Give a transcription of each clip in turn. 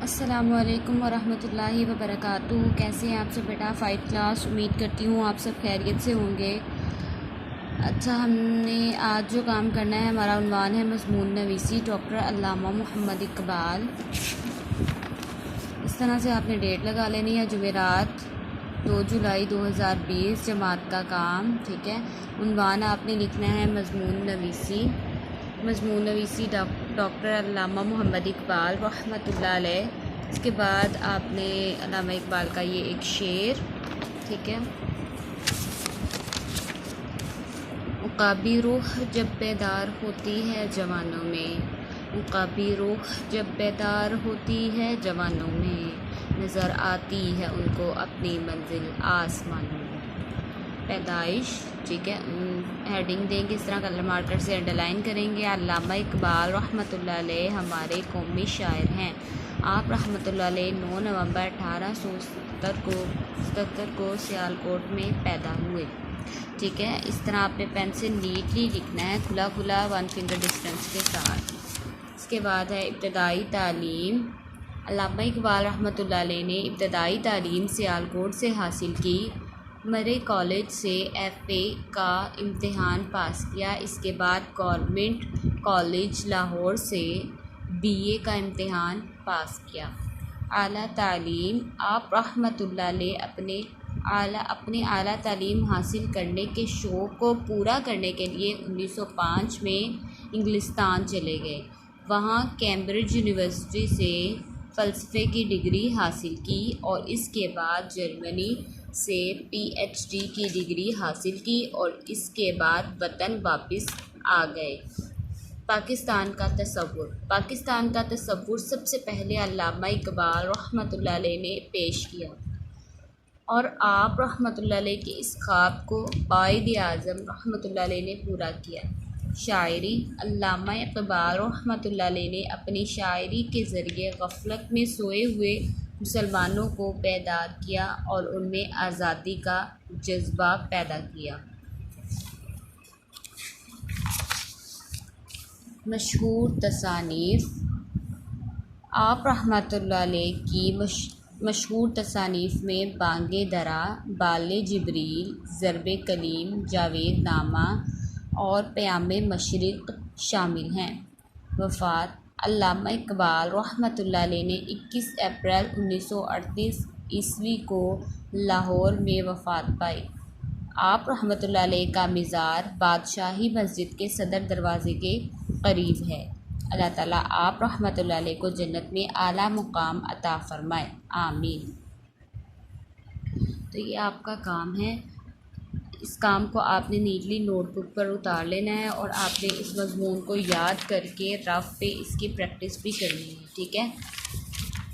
अस्सलामुअलैकुम वरहमतुल्लाहि वबरकातुहू। कैसे हैं आप सब बेटा? 5th class. उम्मीद करती हूँ आप सब खैरियत से होंगे। अच्छा, हमने आज जो काम करना है, हमारा उन्वान है मज़मून नवीसी डॉक्टर अल्लामा मोहम्मद इकबाल। इस तरह से आपने डेट लगा लेनी है, जुमेरात 2 जुलाई 2020, जमात का काम। ठीक है, उन्वान आपने लिखना है मज़मून नवीसी डॉक्टर अल्लामा मोहम्मद इकबाल रहमतुल्लाह अलैह। इसके बाद आपने अल्लामा इकबाल का ये एक शेर, ठीक है, उक़ाबी रूह जब बेदार होती है जवानों में, उक़ाबी रूह जब बेदार होती है जवानों में, नज़र आती है उनको अपनी मंजिल आसमानों में। पैदाइश, ठीक है, हेडिंग देंगे इस तरह, कलर मार्कर से अंडरलाइन करेंगे। अल्लामा इकबाल रहमतुल्लाह अलैह हमारे कौमी शायर हैं। आप रहमतुल्लाह अलैह 9 नवंबर 1877 को सियालकोट में पैदा हुए। ठीक है, इस तरह आपने पेन से नीटली लिखना है, खुला खुला 1 फिंगर डिस्टेंस के साथ। इसके बाद है इब्तदाई तालीम। अल्लामा इकबाल रहमतुल्लाह अलैह ने इब्तदाई तालीम सियालकोट से हासिल की। मरे कॉलेज से FA का इम्तिहान पास किया। इसके बाद गवर्नमेंट कॉलेज लाहौर से BA का इम्तिहान पास किया। आला तालीम। आप रहमतुल्लाह अलैह अपने आला तालीम हासिल करने के शौक़ को पूरा करने के लिए 1905 में इंग्लिस्तान चले गए। वहाँ कैम्ब्रिज यूनिवर्सिटी से फ़लसफ़े की डिग्री हासिल की और इसके बाद जर्मनी से PhD की डिग्री हासिल की और इसके बाद वतन वापस आ गए। पाकिस्तान का तसव्वुर सबसे पहले अल्लामा इकबाल रहमतुल्लाह अलैह ने पेश किया और आप रहमतुल्लाह अलैह के इस ख्वाब को कायद आज़म रहमतुल्लाह अलैह ने पूरा किया। शायरी। अल्लामा इकबाल रहमतुल्लाह अलैह ने अपनी शायरी के ज़रिए गफलत में सोए हुए मुसलमानों को बेदार किया और उनमें आज़ादी का जज्बा पैदा किया। मशहूर तसानीफ़। आप रहमतुल्लाह अलैह की मशहूर तसानीफ़ में बांगे दरा, बाले जिब्रील, ज़रबे कलीम, जावेद नामा और प्यामे मशरिक़ शामिल हैं। वफ़ात। अल्लामा इकबाल रहमतुल्लाह अलैह ने 21 अप्रैल 1938 ईस्वी को लाहौर में वफ़ात पाई। आप रहमतुल्लाह अलैह का मज़ार बादशाही मस्जिद के सदर दरवाज़े के करीब है। अल्लाह ताला आप रहमतुल्लाह अलैह को जन्नत में आला मुकाम अता फ़रमाए, आमीन। तो ये आपका काम है। इस काम को आपने नीटली नोटबुक पर उतार लेना है और आपने इस मज़मून को याद करके रफ़ पे इसकी प्रैक्टिस भी करनी है। ठीक है,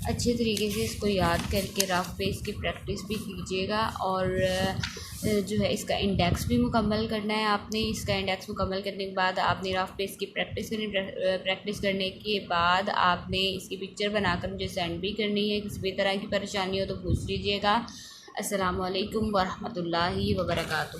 अच्छे तरीके से इसको याद करके रफ़ पे इसकी प्रैक्टिस भी कीजिएगा और जो है इसका इंडेक्स भी मुकम्मल करना है आपने। इसका इंडेक्स मुकम्मल करने के बाद आपने रफ़ पे इसकी प्रैक्टिस करनी। प्रैक्टिस करने के बाद आपने इसकी पिक्चर बनाकर मुझे सेंड भी करनी है। किसी भी तरह की परेशानी हो तो पूछ लीजिएगा। अस्सलामु अलैकुम वरहमतुल्लाहि वबरकातुहू।